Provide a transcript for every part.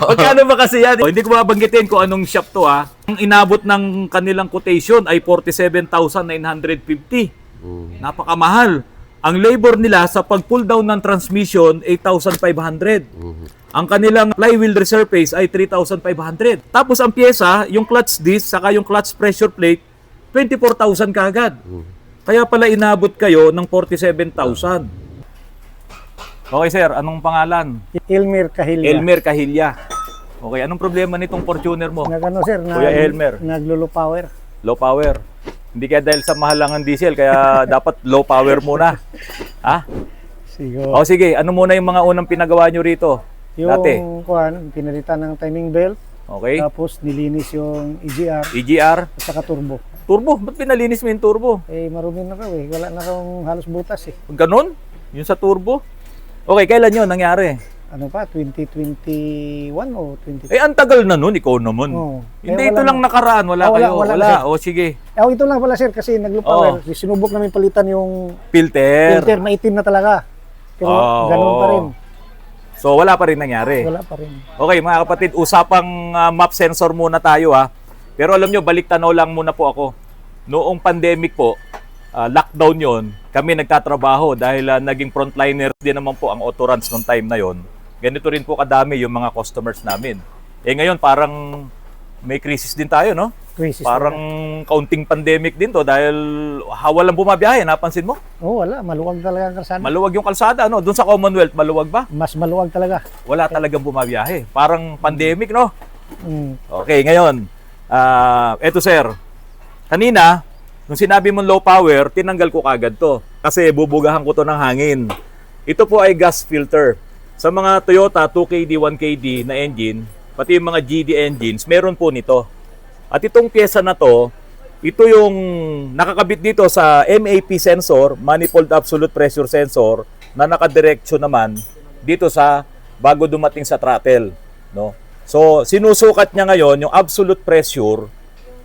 Magkano ba kasi yan? Hindi ko babanggitin kung anong shop to ha. Ang inabot ng kanilang quotation ay 47,950. Napakamahal. Ang labor nila sa pag-pull down ng transmission, 8,500. Ang kanilang flywheel resurface ay 3,500. Tapos ang pyesa, yung clutch disc, saka yung clutch pressure plate, 24,000 kaagad. Kaya pala inabot kayo ng 47,000. Okay sir, anong pangalan? Elmer Kahilya. Elmer Kahilya. Okay, anong problema nitong Fortuner mo? Nagano sir, Kuya Elmer. Naglolo power. Low power. Hindi kaya dahil sa mahal lang ang diesel, kaya dapat low power muna. Ha? Siguro. O sige, ano muna yung mga unang pinagawa nyo rito? Dati. Yung kuan, pinalitan ng timing belt, Okay. tapos nilinis yung EGR EGR. at saka turbo. Turbo. Ba't pinalinis mo yung turbo? Eh marumi na raw eh. Wala na raw halos butas eh. Ganun? Yung sa turbo? Okay, kailan yun nangyari? Ano pa, 2021 o 20... Eh, ang tagal na nun, ikaw naman. Oo. Hindi, Eh, ito wala lang nakaraan. Wala Ah, wala, kayo. wala Wala. na, sir. O, sige. Eh, ito lang pala sir kasi naglo power. Sinubok namin palitan yung Filter. filter, maitim na talaga. Pero ganun pa rin. So, wala pa rin nangyari. Wala pa rin. Okay, mga kapatid, usapang map sensor muna tayo ha. Pero alam nyo, balik tanaw lang muna po ako. Noong pandemic po, lockdown yon, kami nagtatrabaho dahil naging frontliner din naman po ang Autorans noong time na yon. Ganito rin po kadami yung mga customers namin. Eh ngayon, parang may crisis din tayo, no? Crisis. Parang kaunting pandemic din to dahil walang bumabiyahe, napansin mo? Oh, wala. Maluwag talaga ang kalsada. Maluwag yung kalsada, no? Doon sa Commonwealth, maluwag ba? Mas maluwag talaga. Wala talagang bumabiyahe. Parang pandemic, no? Mm. Okay, ngayon, eto sir, kanina, nung sinabi mong low power, tinanggal ko kagad to. Kasi bubugahan ko to ng hangin. Ito po ay gas filter. Sa mga Toyota 2KD, 1KD na engine, pati yung mga GD engines, meron po nito. At itong pyesa na to, ito yung nakakabit dito sa MAP sensor, manifold absolute pressure sensor, na nakadireksyo naman dito sa bago dumating sa throttle, no? So, sinusukat niya ngayon yung absolute pressure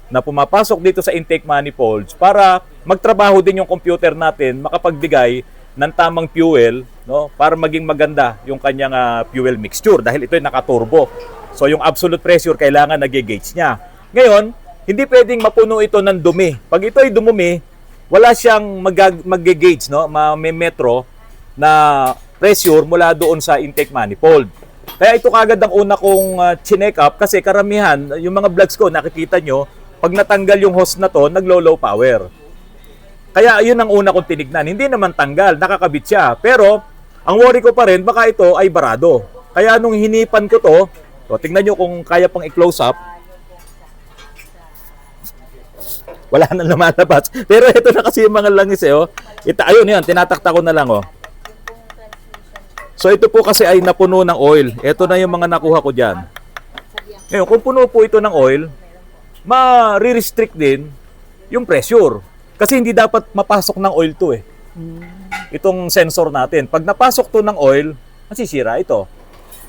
na pumapasok dito sa intake manifolds para magtrabaho din yung computer natin, makapagbigay ng tamang fuel, no, para maging maganda yung kanyang fuel mixture dahil ito ay naka-turbo. So, yung absolute pressure kailangan nage-gauge niya. Ngayon, hindi pwedeng mapuno ito ng dumi. Pag ito ay dumumi, wala siyang mag-gauge, no, may metro na pressure mula doon sa intake manifold. Kaya ito kagad ang una kong chinek up kasi karamihan, yung mga vlogs ko, nakikita nyo, pag natanggal yung hose na to, naglo-low power. Kaya yun ang una kong tinignan. Hindi naman tanggal, nakakabit siya. Pero, ang worry ko pa rin, baka ito ay barado. Kaya nung hinipan ko to, so, tingnan nyo kung kaya pang i-close up, wala na lumalabas. Pero ito na kasi yung mga langis eh. Oh. Ayun yan, tinatakta ko na lang. Oh. So ito po kasi ay napuno ng oil. Ito na yung mga nakuha ko dyan. Ngayon, kung puno po ito ng oil, ma-restrict din yung pressure. Kasi hindi dapat mapasok ng oil to eh. Itong sensor natin. Pag napasok to ng oil, masisira ito.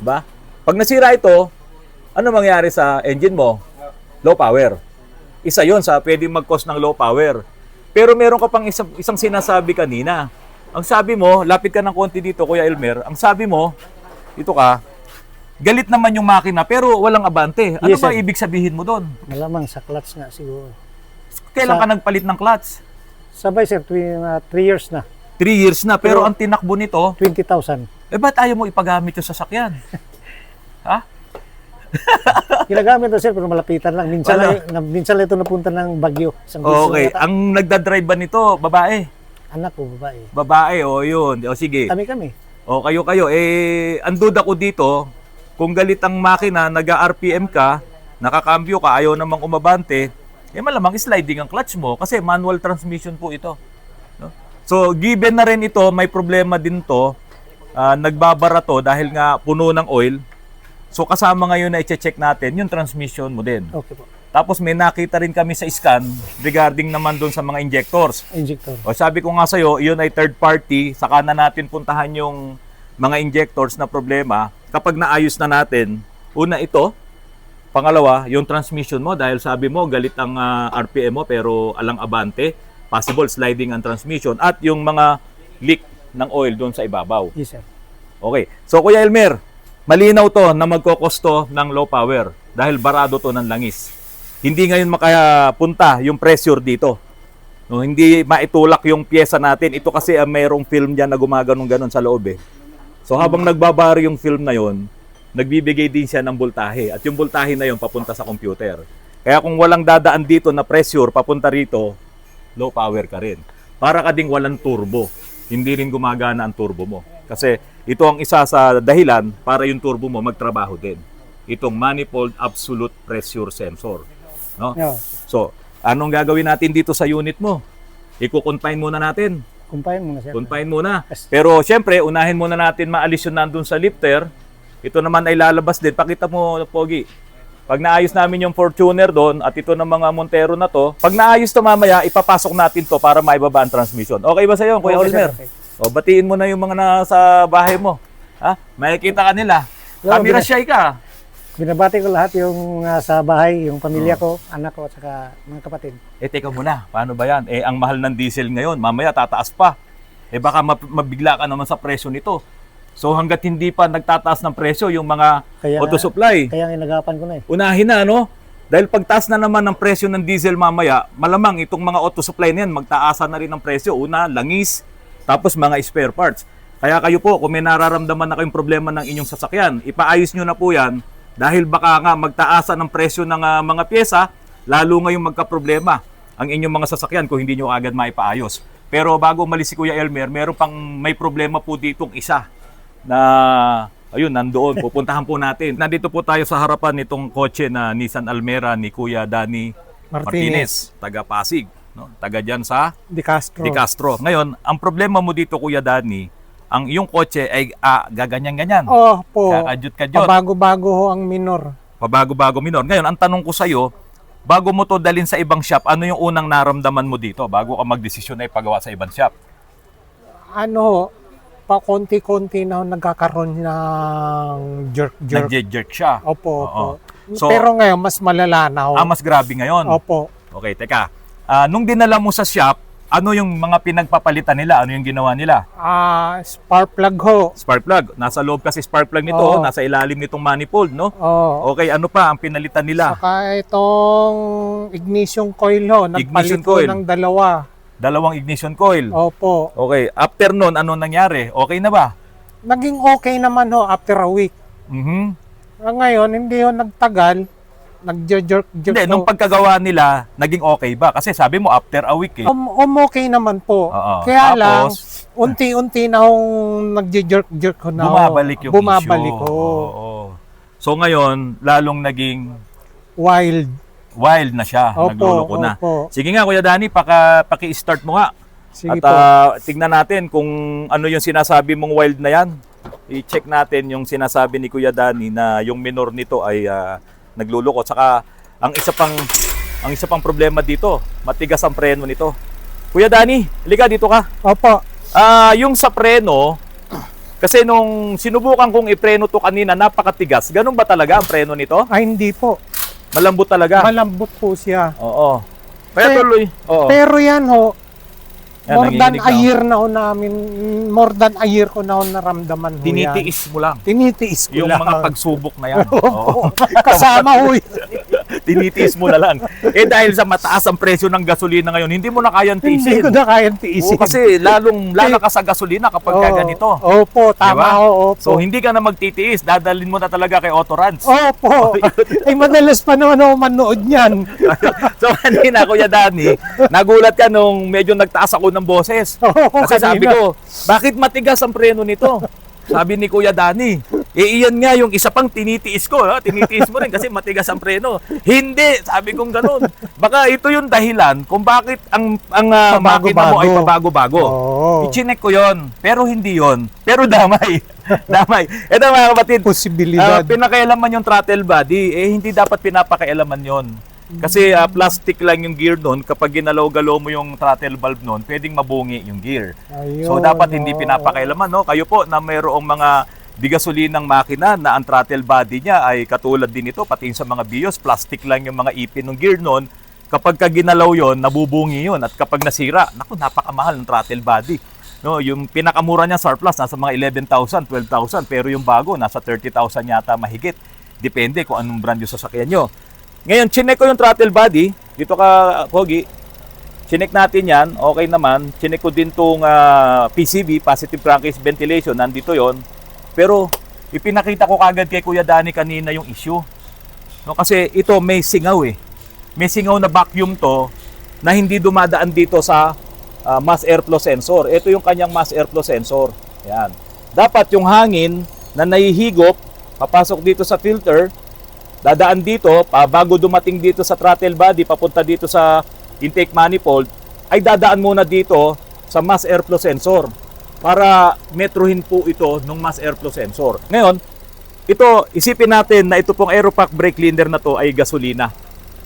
Diba? Pag nasira ito, ano mangyari sa engine mo? Low power. Isa yon sa pwedeng mag-cause ng low power. Pero meron ka pang isang sinasabi kanina. Ang sabi mo, lapit ka ng konti dito, Kuya Elmer. Ang sabi mo, ito ka, galit naman yung makina pero walang abante. Ano Yes, ba sir. ibig sabihin mo doon? Malamang sa clutch nga siguro. Kailan ka nagpalit ng clutch? Sabay sir, 3 years na. 3 years na, pero Pero- ang tinakbo nito, 20,000. eh ba't ayaw mo ipagamit yung sasakyan? Ha? Ginagamit na sir pero malapitan lang. Minsan, Wala. minsan lang ito napunta ng Bagyo. Isang beses Okay, yata. ang nagdadrive ba nito, babae? Anak ko, babae. Babae, o yun. O sige. Kami. O kayo. Eh, ang duda ko dito, kung galit ang makina, nag-RPM ka, nakakambyo ka, ayaw namang umabante, eh malamang sliding ang clutch mo kasi manual transmission po ito. No? So, given na rin ito, may problema din to, nagbabara to dahil nga puno ng oil. So, kasama ngayon na i-check natin yung transmission mo din. Okay po. Tapos may nakita rin kami sa scan regarding naman doon sa mga injectors. Injector. O sabi ko nga sa'yo, yun ay third party, saka na natin puntahan yung mga injectors na problema. Kapag naayos na natin, una ito, pangalawa, yung transmission mo, dahil sabi mo, galit ang RPM mo pero alang abante, possible sliding ang transmission, at yung mga leak ng oil doon sa ibabaw. Yes sir. Okay, so Kuya Elmer, malinaw to na magkokosto ng low power dahil barado to ng langis. Hindi ngayon makapunta yung pressure dito. No, hindi maitulak yung pyesa natin. Ito kasi mayroong film diyan na gumaganong-ganon sa loob eh. So habang nagbabari yung film na yon, nagbibigay din siya ng voltahe at yung voltahe na yon papunta sa computer. Kaya kung walang dadaan dito na pressure papunta rito, low power ka rin. Para ka ding walang turbo. Hindi rin gumagana ang turbo mo. Kasi ito ang isa sa dahilan para yung turbo mo magtrabaho din. Itong manifold absolute pressure sensor. No? Yeah. So, anong gagawin natin dito sa unit mo? I-confine muna natin. Kumpayan mo na, sir. Confine muna. Pero syempre, unahin muna natin maalis yun nandun sa lifter. Ito naman ay lalabas din. Pakita mo, Pogi. Pag naayos namin yung Fortuner doon at ito ng mga Montero na to, pag naayos to mamaya, ipapasok natin to para maibaba ang transmission. Okay ba sa'yo, Kuya Okay, sir, Olmer? okay. O, batiin mo na yung mga nasa bahay mo. Ha? Makikita ka nila. Camera shy ka. Binabati ko lahat yung sa bahay, yung pamilya ko, anak ko, at saka mga kapatid. Teka muna, paano ba yan? Ang mahal ng diesel ngayon, mamaya tataas pa. Baka mabigla ka naman sa presyo nito. So hanggat hindi pa nagtataas ng presyo yung mga auto supply, Kaya inagapan ko na eh. unahin na, no? Dahil pagtaas na naman ng presyo ng diesel mamaya, malamang itong mga auto supply na yan, magtaasa na rin ng presyo. Una, langis, tapos mga spare parts. Kaya kayo po, kung may nararamdaman na kayong problema ng inyong sasakyan, ipaayos nyo na po yan. Dahil baka nga magtaasa ng presyo ng mga pyesa, lalo ngayong magkaproblema ang inyong mga sasakyan kung hindi nyo agad maipaayos. Pero bago umalis si Kuya Elmer, may problema po ditong isa na, ayun, nandoon. Pupuntahan po natin. Nandito po tayo sa harapan nitong kotse na Nissan Almera ni Kuya Danny Martinez, taga Pasig. No? Taga dyan sa Di Castro. Di Castro. Ngayon, ang problema mo dito, Kuya Danny, ang iyong kotse ay gaganyan-ganyan. Oh, po. Kakadyot-kadyot. Pabago-bago ho ang minor. Pabago-bago minor. Ngayon, ang tanong ko sa'yo, bago mo to dalhin sa ibang shop, ano yung unang naramdaman mo dito bago ka magdesisyon na ipagawa sa ibang shop? Ano ho, pa konti-konti na ho nagkakaroon ng jerk-jerk. Nagje-jerk siya. Opo, Oo. opo. So, Pero ngayon, mas malala na ho. mas grabe ngayon. Opo. Okay, teka. Nung dinala mo sa shop, ano yung mga pinagpapalitan nila? Ano yung ginawa nila? Spark plug ho. Spark plug. Nasa loob kasi spark plug nito, Oo. nasa ilalim nitong manifold, no? Oh. Okay, ano pa ang pinalitan nila? Saka itong ignition coil ho. Ignition Nagpalit ho coil. ng dalawa. Dalawang ignition coil. Opo. Okay, after nun, ano nangyari? Okay na ba? Naging okay naman ho after a week. Mhm. Ngayon, hindi ho nagtagal. Nagje-jerk Hindi, nung pagkagawa nila, naging okay ba? Kasi sabi mo, after a week eh. okay naman po. Oo. Kaya lang, Tapos, unti-unti na hong nagje-jerk ko na ho. bumabalik yung Bumabalik issue. ho. Oo. So ngayon, lalong naging Wild. na siya. Opo, Nagluloko na. opo. Sige nga, Kuya Danny, paki-start mo nga. Sige At po. tignan natin kung ano yung sinasabi mong wild na yan. I-check natin yung sinasabi ni Kuya Danny na yung minor nito ay nagluloko. Saka ang isa pang problema dito, matigas ang preno nito. Kuya Danny, halika dito ka. Opo. Yung sa preno, kasi nung sinubukan kong ipreno to kanina, napakatigas. Ganun ba talaga ang preno nito? Ay, hindi po. Malambot talaga. Malambot po siya. Oo. Kaya tuloy. Oo. Pero yan ho, Yan, more than nanginginig a na ako. year na ho namin, more than a year ko na ho naramdaman ho yan. Tinitiis mo lang. Tinitiis ko Yung lang. mga pagsubok na yan. Oo. Opo. Kasama ho yun. Tinitiis mo na lang. Dahil sa mataas ang presyo ng gasolina ngayon, hindi mo na kayang Hindi tiisin. ko na kayang Oo, tiisin. kasi lalong lalakas sa gasolina kapag ka ganito. Opo, tama Diba? ho. Opo. So hindi ka na magtitiis, dadalhin mo na talaga kay Autorans. Opo. Ay, madalas pa naman ako manood niyan. So kanina, Kuya Danny, nagulat ka nung medyo nagtaas ako ng boses. Kasi sabi ko, bakit matigas ang preno nito? Sabi ni Kuya Danny, iyan nga yung isa pang tinitiis ko. Ha? Tinitiis mo rin kasi matigas ang preno. Hindi, sabi kong ganun. Baka ito yung dahilan kung bakit ang makina mo ay pabago-bago. Oo. I-chinek ko yon, pero hindi yon. Pero damay. Damay. Ito mga kapatid, Posibilidad. pinakailaman yung throttle body, hindi dapat pinapakailaman yon. Kasi plastic lang yung gear noon. Kapag ginalaw-galaw mo yung throttle valve noon, pwedeng mabungi yung gear. Ayun, So dapat hindi oo. pinapakailaman, no? Kayo po na mayroong mga bigasolinang makina na ang throttle body niya ay katulad din ito, pati sa mga BIOS, plastic lang yung mga ipin ng gear noon. Kapag ka ginalaw yon, nabubungi yon. At kapag nasira, naku, napakamahal ng throttle body. No, yung pinakamura niya surplus nasa mga 11,000, 12,000, pero yung bago nasa 30,000 yata mahigit. Depende kung anong brand yung sasakyan nyo. Ngayon, chinek ko yung throttle body. Dito ka, Pogi. Chinek natin yan. Okay naman. Chinek ko din tong PCV, Positive Crankcase Ventilation. Nandito yon. Pero, ipinakita ko kagad kay Kuya Danny kanina yung issue. No, kasi ito may singaw eh. May singaw na vacuum to na hindi dumadaan dito sa mass airflow sensor. Ito yung kanyang mass airflow sensor. Yan. Dapat yung hangin na nahihigop, papasok dito sa filter, dadaan dito, bago dumating dito sa throttle body, papunta dito sa intake manifold, ay dadaan muna dito sa mass airflow sensor para metrohin po ito ng mass airflow sensor. Ngayon, ito, isipin natin na ito pong Aeropack brake cleaner na to ay gasolina.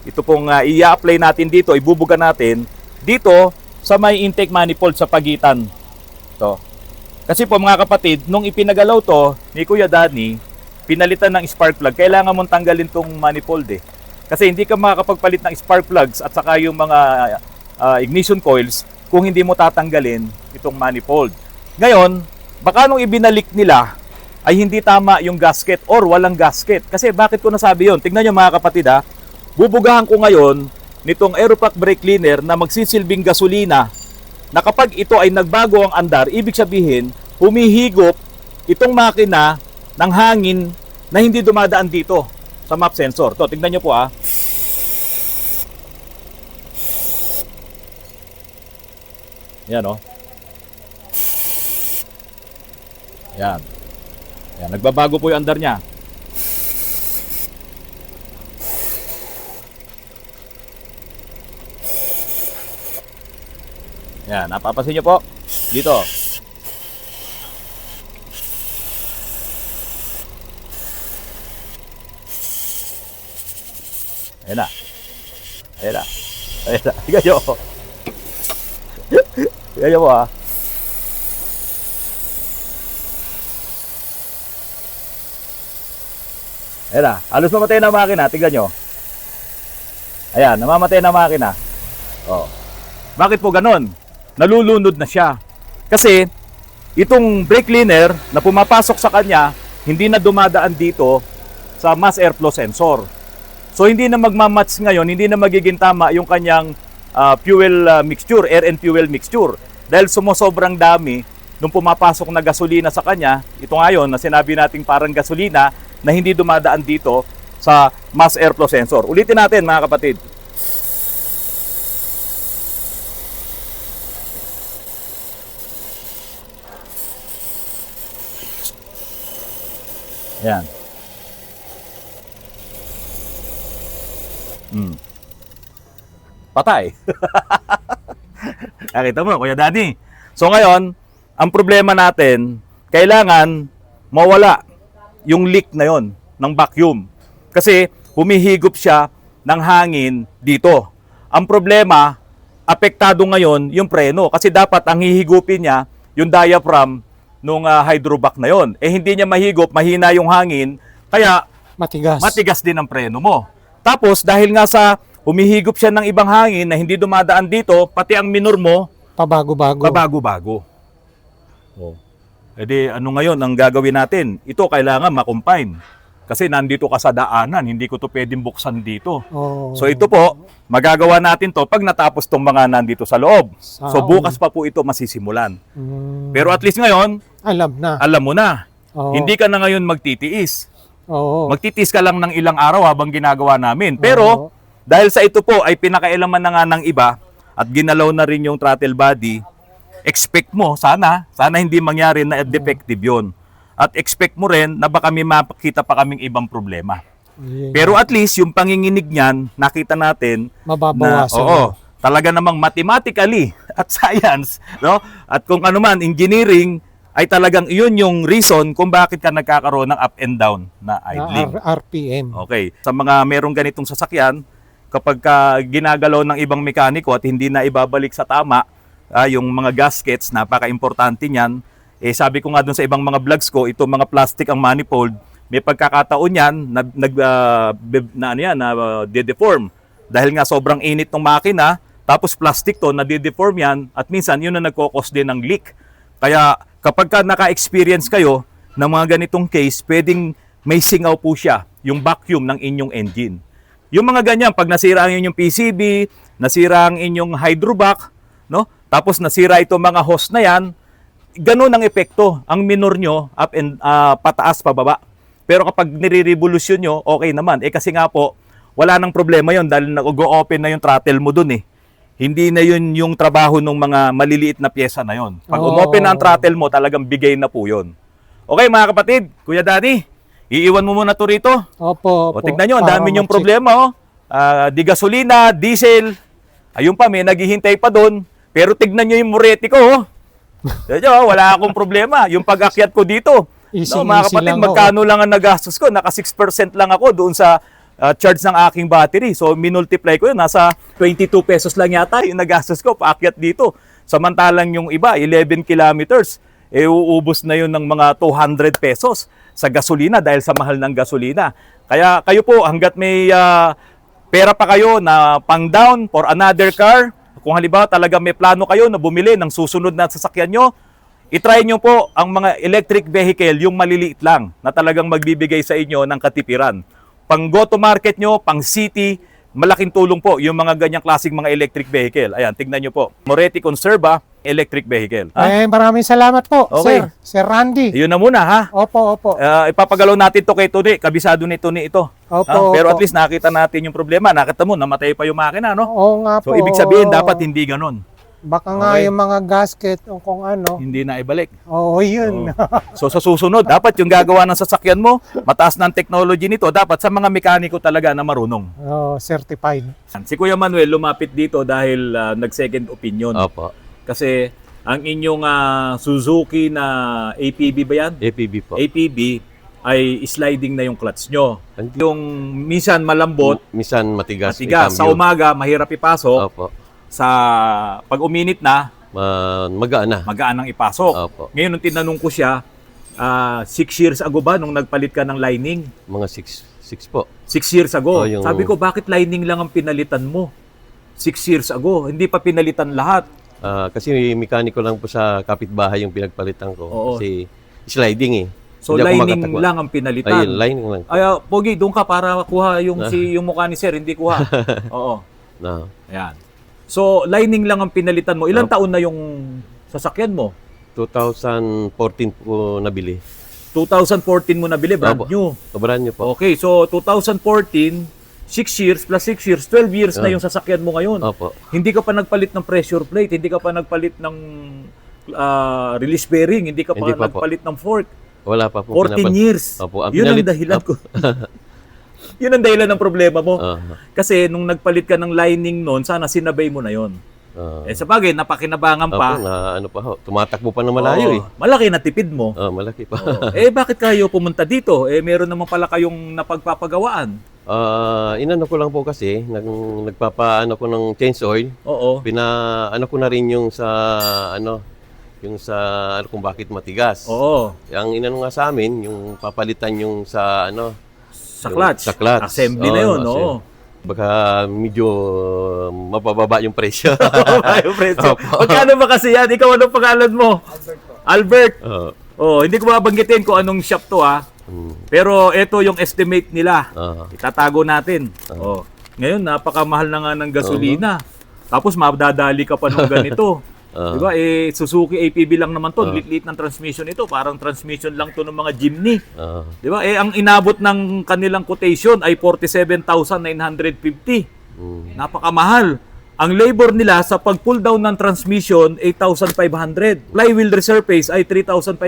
Ito pong i-apply natin dito, ibubuga natin dito sa may intake manifold sa pagitan. To. Kasi po mga kapatid, nung ipinagalaw to ni Kuya Danny, pinalitan ng spark plug, kailangan mong tanggalin tong manifold eh. Kasi hindi ka makakapagpalit ng spark plugs at saka yung mga ignition coils kung hindi mo tatanggalin itong manifold. Ngayon, baka nung ibinalik nila ay hindi tama yung gasket or walang gasket. Kasi bakit ko nasabi yun? Tingnan nyo mga kapatid ha, bubugahan ko ngayon nitong Aeropack brake cleaner na magsisilbing gasolina na kapag ito ay nagbago ang andar, ibig sabihin, humihigop itong makina ng hangin na hindi dumadaan dito sa map sensor. To, tingnan nyo po ah. Yan o. Yan. Yan. Nagbabago po yung andar niya. Yan. Napapansin nyo po. Dito. Ayan na. Ayan na. Ayan na. Tingnan nyo. Tingnan nyo po ha. Ayan na. Halos mamatay na makina. Tingnan nyo. Ayan. Namamatay na makina. Oh. Bakit po ganon? Nalulunod na siya. Kasi itong brake cleaner na pumapasok sa kanya, hindi na dumadaan dito sa mass airflow sensor. So hindi na magmamatch ngayon, hindi na magiging tama yung kanyang fuel mixture, air and fuel mixture. Dahil sumosobrang dami nung pumapasok na gasolina sa kanya, ito ngayon na sinabi nating parang gasolina na hindi dumadaan dito sa mass airflow sensor. Ulitin natin mga kapatid. Yan. Patay. Nakita mo, Kuya Danny. So ngayon, ang problema natin, kailangan mawala yung leak na yon ng vacuum. Kasi humihigop siya ng hangin dito. Ang problema, apektado ngayon yung preno. Kasi dapat ang hihigupin niya yung diaphragm nung hydrovac na yon. Eh hindi niya mahigop, mahina yung hangin, kaya matigas din ang preno mo. Tapos dahil nga sa humihigop siya ng ibang hangin na hindi dumadaan dito, pati ang minor mo pabago-bago. Oh. E di ano ngayon ang gagawin natin? Ito kailangan makompine. Kasi nandito ka sa daanan, hindi ko to pwedeng buksan dito. Oh. So ito po, magagawa natin to pag natapos tong mga nandito sa loob. So bukas pa po ito masisimulan. Pero at least ngayon, alam mo na. Oh. Hindi ka na ngayon magtitiis. Oh. Magtitiis ka lang ng ilang araw habang ginagawa namin. Pero dahil sa ito po ay pinakailaman na nga ng iba at ginalaw na rin yung throttle body, expect mo, sana hindi mangyari na defective yun. At expect mo rin na baka may makita pa kaming ibang problema. Pero at least yung panginginig niyan, nakita natin mababawasan. Oo, talaga namang mathematically at science, no? At kung ano man, engineering, ay talagang iyon yung reason kung bakit ka nagkakaroon ng up and down na idling. RPM. Okay. Sa mga merong ganitong sasakyan, kapag ginagalaw ng ibang mekaniko at hindi na ibabalik sa tama, yung mga gaskets, napaka-importante niyan. Eh sabi ko nga dun sa ibang mga vlogs ko, ito mga plastic ang manifold, may pagkakataon yan na de-deform. Dahil nga sobrang init ng makina, tapos plastic to, na de-deform yan, at minsan yun na nagkokos din ng leak. Kaya kapag ka naka-experience kayo ng mga ganitong case, pwedeng may singaw po siya, yung vacuum ng inyong engine. Yung mga ganyan, pag nasira ang inyong PCB, nasira ang inyong hydrovac, no? Tapos nasira itong mga hose na yan, ganun ang epekto. Ang minor nyo, up and pataas, pababa. Pero kapag nire-revolution nyo, okay naman. Kasi nga po, wala nang problema yon dahil nag-open na yung throttle mo dun eh. Hindi na yun yung trabaho ng mga maliliit na pyesa na yon. Pag umopen na ang throttle mo, talagang bigay na po yun. Okay mga kapatid, Kuya Danny, iiwan mo muna to rito. Opo, O tignan nyo, ang dami yung problema. Di gasolina, diesel. Ayun pa, may naghihintay pa doon. Pero tignan nyo yung Moretti ko. Wala akong problema. Yung pag-akyat ko dito. Mga kapatid, magkano lang ang nagastos ko? Naka 6% lang ako doon sa charge ng aking battery. So, minultiply ko yun. Nasa 22 pesos lang yata yung nagastos ko paakyat dito. Samantalang yung iba, 11 kilometers, uubos na yun ng mga 200 pesos sa gasolina dahil sa mahal ng gasolina. Kaya kayo po, hanggat may pera pa kayo na pang down for another car, kung halimbawa talaga may plano kayo na bumili ng susunod na sasakyan nyo, itry nyo po ang mga electric vehicle, yung maliliit lang, na talagang magbibigay sa inyo ng katipiran. Pang go to market nyo, pang city, malaking tulong po yung mga ganyang klaseng mga electric vehicle. Ayan, tignan nyo po. Moretti Conserva electric vehicle. Maraming salamat po, Okay. Sir Randy. Yun na muna ha. Opo. Ipapagalaw natin to kay Tony. Kabisado ni Tony ito. Opo, Pero opo. at least nakita natin yung problema. Nakita mo, namatay pa yung makina, no? Oo nga po. So, ibig sabihin, dapat hindi ganon. Baka nga Okay. yung mga gasket o kung ano. Hindi na ibalik. Oo, yun. So, sa susunod, dapat yung gagawa ng sasakyan mo, mataas na ang technology nito, dapat sa mga mekaniko talaga na marunong. Certified. Si Kuya Manuel lumapit dito dahil nag-second opinion. Opo. Kasi ang inyong Suzuki na APB ba yan? APB po. APB ay sliding na yung clutch nyo. Hindi. Yung minsan malambot, Minsan matigas. matigas. Sa cambio. umaga, mahirap ipasok. Opo. Sa pag uminit na, Magaan na. magaan ang ipasok. Opo. Ngayon, nung tinanong ko siya, 6 years ago ba nung nagpalit ka ng lining? Mga 6 po. 6 years ago. Oh, yung- Sabi ko, bakit lining lang ang pinalitan mo? 6 years ago. Hindi pa pinalitan lahat. Kasi mekaniko lang po sa kapitbahay yung pinagpalitan ko. Oo. Kasi sliding eh. So, Hindi ako lining makatakbo. lang ang pinalitan. Ayun, lining lang. Ay, Pogi, doon ka para kuha yung yung mukha ni Sir, hindi kuha. Oo. No. Ayan. So, lining lang ang pinalitan mo. Ilang taon na yung sasakyan mo? 2014 po nabili. 2014 mo nabili, brand Opo. new. Sobrang nyo po. Okay, so 2014, 6 years plus 6 years, 12 years na yung sasakyan mo ngayon. Opo. Hindi ka pa nagpalit ng pressure plate, hindi ka pa nagpalit ng release bearing, hindi ka pa Hindi pa po. nagpalit ng fork. Wala pa po. 14 years. Opo. Yun ang dahilan ko. Yun ang dahilan ng problema mo. Kasi nung nagpalit ka ng lining noon, sana sinabay mo na yon. Sa bagay, napakinabangan pa. Opo, na ano pa ho. Tumatakbo pa ng malayo eh. Malaki na tipid mo. Malaki pa. Bakit kayo pumunta dito? Meron naman pala kayong napagpapagawaan. Inano ko lang po kasi, nagpapaano ko ng change oil. Oo. Pinaano ko na rin yung sa kung bakit matigas. Oo. Ang inano nga sa amin, yung papalitan yung sa Sa clutch. Sa clutch. Assembly na yun, kasi oo. Baka medyo mapababa yung presyo. Yung presyo. Opo. Magkano ba kasi yan? Ikaw, anong pangalan mo? Albert. Oo. Hindi ko mabanggitin kung anong shop to Pero ito yung estimate nila. Itatago natin. Ngayon, napakamahal na nga ng gasolina. Tapos madadali ka pa ng ganito. Diba? Suzuki APB lang naman to. Lit-lit ng transmission ito. Parang transmission lang to ng mga Jimny. Diba? Ang inabot ng kanilang quotation ay 47,950. Napakamahal. Ang labor nila sa pag-pull down ng transmission, 8,500. Flywheel resurface ay 3,500.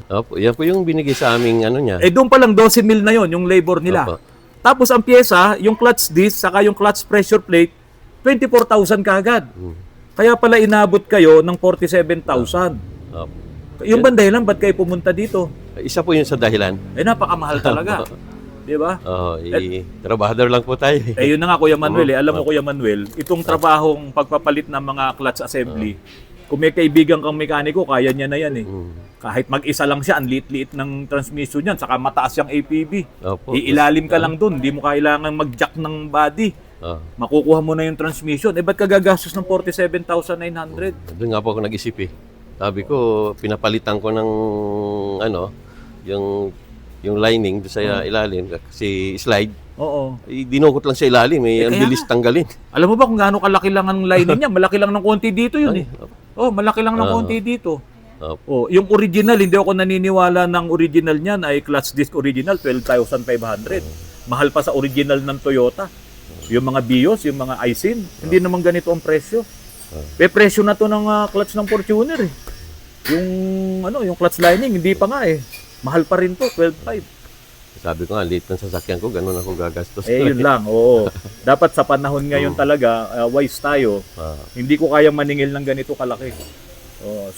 Opo, yan po yung binigay sa aming niya. Doon pa lang 12 mil na yon yung labor nila. Opo. Tapos ang pyesa, yung clutch disc, saka yung clutch pressure plate, 24,000 kaagad. Kaya pala inabot kayo ng 47,000. Opo. Yung banday lang, ba't kayo pumunta dito? Isa po yun sa dahilan. Napakamahal talaga. Di ba? Trabahador lang po tayo. Yun na nga, Kuya Manuel. Alam mo, Kuya Manuel, itong trabahong pagpapalit ng mga clutch assembly, kung may kaibigan kang mekaniko, kaya niya na yan Kahit mag-isa lang siya, ang liit-liit ng transmission niyan, saka mataas yung APB. Opo. Iilalim ka lang dun, hindi mo kailangan mag-jack ng body. Makukuha mo na yung transmission. Ba't ka gagastos ng 47,900? Doon nga po ako nag-isip eh. Sabi ko, pinapalitan ko ng ano, yung lining doon sa ilalim kasi slide. Oo. Dinukot lang sa ilalim, ang kaya bilis tanggalin. Alam mo ba kung gaano kalaki lang ang lining niya? Malaki lang ng konti dito yun eh. Oh, malaki lang ng konti dito. Oh, yung original, hindi ako naniniwala ng original niyan ay clutch disc original, 12,500. Mahal pa sa original ng Toyota. Yung mga Vios, yung mga Aisin, hindi naman ganito ang presyo. Presyo na to ng clutch ng Fortuner eh. Yung clutch lining, hindi pa nga eh. Mahal pa rin to, 12,500. Sabi ko nga, late ng sasakyan ko, ganun ako gagastos. Yun lang, oo. Dapat sa panahon ngayon talaga, wise tayo. Hindi ko kayang maningil ng ganito kalaki.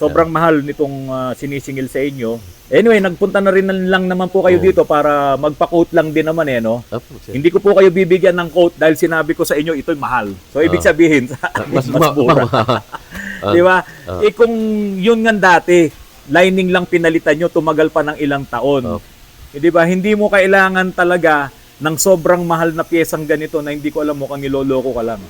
Sobrang mahal nitong sinisingil sa inyo. Anyway, nagpunta na rin lang naman po kayo dito para magpa-quote lang din naman no? Hindi ko po kayo bibigyan ng quote dahil sinabi ko sa inyo ito'y mahal. So, ibig sabihin, mas mura. Di ba? Kung yun nga dati, lining lang pinalitan nyo, tumagal pa ng ilang taon. Di ba? Hindi mo kailangan talaga ng sobrang mahal na piyesang ganito na hindi ko alam, mukhang niloloko ka lang.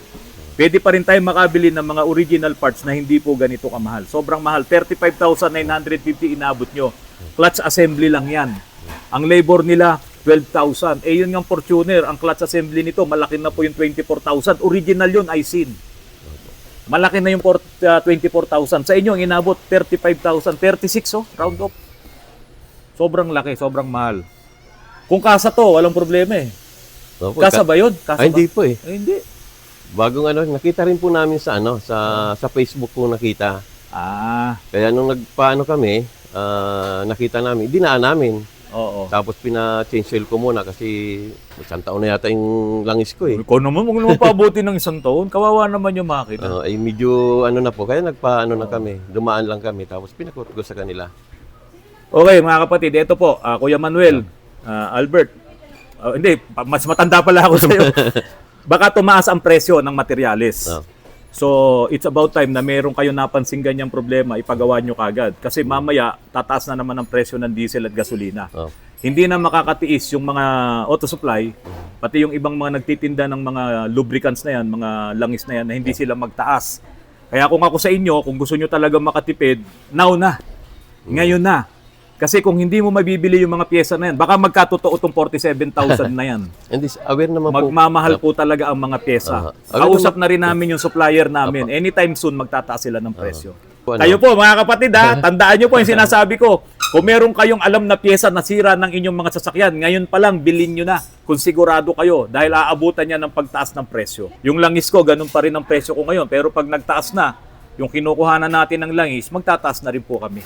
Pwede pa rin tayo makabili ng mga original parts na hindi po ganito kamahal. Sobrang mahal. 35,950 inabot nyo. Clutch assembly lang yan. Ang labor nila, 12,000. Yun nga Fortuner, ang clutch assembly nito, malaki na po yung 24,000. Original yun, Aisin. Malaki na yung 24,000. Sa inyo, ang inabot, 35,000. 36, round off. Sobrang laki, sobrang mahal. Kung kasa to, walang problema eh. Kasa ba yun? Kasa hindi po eh. Hindi. Bagong nakita rin po namin sa sa Facebook po nakita. Kaya nung nagpaano kami, nakita namin, dinaan namin. Oo. Tapos pina-change oil ko muna kasi isang taon na yata yung langis ko eh. Ikaw naman, huwag naman paabuti ng isang taon. Kawawa naman yung makina. Ay medyo na po, kaya nagpaano na kami. Dumaan lang kami, tapos pinakot ko sa kanila. Okay, mga kapatid, ito po, Kuya Manuel, Albert. Hindi, mas matanda pala ako sa'yo. Baka tumaas ang presyo ng materyales. So, it's about time na meron kayo napansin ganyang problema, ipagawa nyo kagad. Kasi mamaya, tataas na naman ang presyo ng diesel at gasolina. Hindi na makakatiis yung mga auto supply, pati yung ibang mga nagtitinda ng mga lubricants na yan, mga langis na yan, na hindi sila magtaas. Kaya kung ako sa inyo, kung gusto nyo talaga makatipid, now na. Ngayon na. Kasi kung hindi mo mabibili yung mga pyesa na yan, baka magkatotoo itong 47,000 na yan. And this, aware naman po. Magmamahal po talaga ang mga pyesa. Kausap na rin namin yung supplier namin. Anytime soon, magtataas sila ng presyo. Kayo po, mga kapatid, tandaan nyo po yung sinasabi ko. Kung meron kayong alam na pyesa na sira ng inyong mga sasakyan, ngayon pa lang, bilhin nyo na kung sigurado kayo dahil aabutan niya ng pagtaas ng presyo. Yung langis ko, ganun pa rin ang presyo ko ngayon. Pero pag nagtaas na, yung kinukuhanan natin ng langis, magtataas na rin po kami.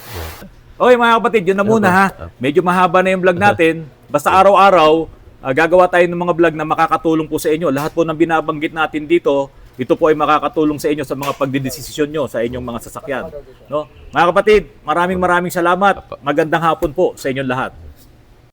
Okay mga kapatid, yun na muna ha. Medyo mahaba na yung vlog natin. Basta araw-araw, gagawa tayo ng mga vlog na makakatulong po sa inyo. Lahat po ng binabanggit natin dito, ito po ay makakatulong sa inyo sa mga pagdidesisyon nyo sa inyong mga sasakyan. No? Mga kapatid, maraming salamat. Magandang hapon po sa inyong lahat.